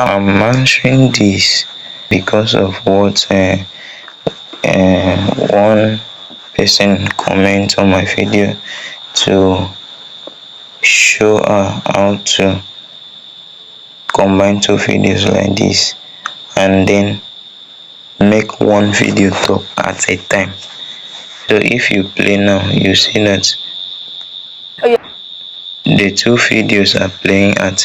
I'm answering this because of what one person comment on my video to show her how to combine two videos like this and then make one video talk at a time. So if you play now, you see that the two videos are playing at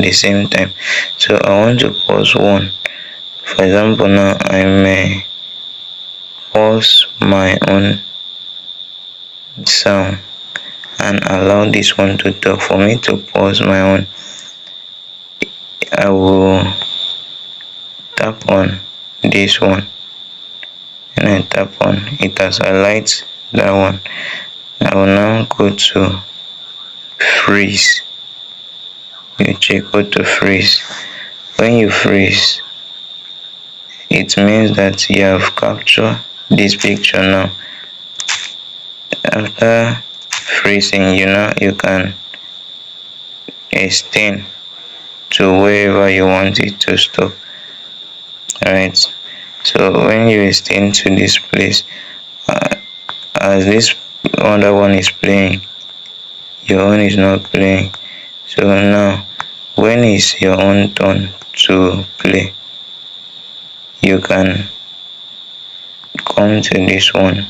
the same time. So I want to pause one. For example, now I may pause my own sound and allow this one to talk. For me to pause my own, I will tap on this one, and I tap on it as highlights that one. I will now go to freeze. You check go to freeze. When you freeze, it means that you have captured this picture now. After freezing, you can extend to wherever you want it to stop. Alright, so when you extend to this place, as this other one is playing, your own is not playing. So now when it's your own turn to play, you can come to this one.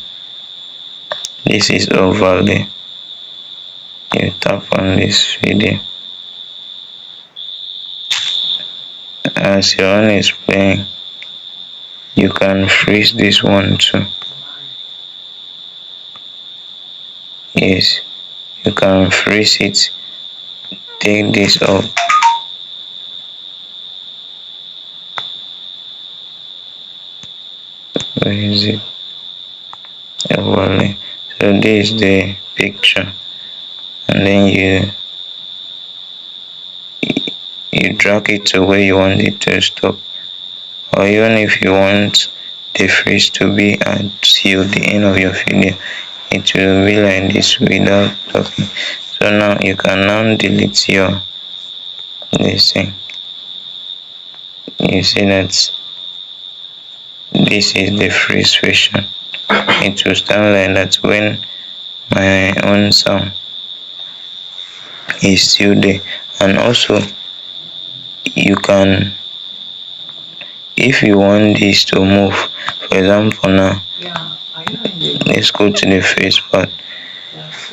This is overlay. You tap on this video. As your own is playing, you can freeze this one too. Yes, you can freeze it. Take this up. Where is it? Overlay. So this is the picture, and then you drag it to where you want it to stop, or even if you want the freeze to be until the end of your video, it will be like this without talking. So now you can now delete your this thing. You see that this is the freeze version. It will stand like that when my own sound is still there. And also you can, if you want this to move, for example now, let's go to the face part.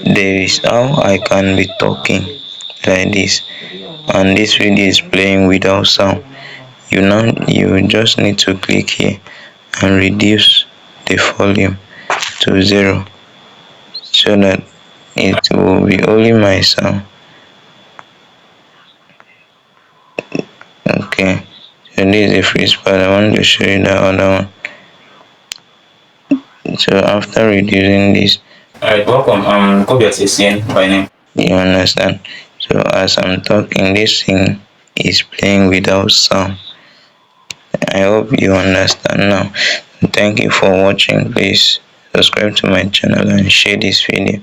There is how I can be talking like this, and this video is playing without sound. You just need to click here and reduce the volume to 0 so that it will be only my sound. Okay, so this is the freeze part. I want to show you the other one. So after reducing this, alright, welcome. Kobiat is in by name. you understand? So as I'm talking, this thing is playing without sound. I hope you understand now. Thank you for watching. Please subscribe to my channel and share this video.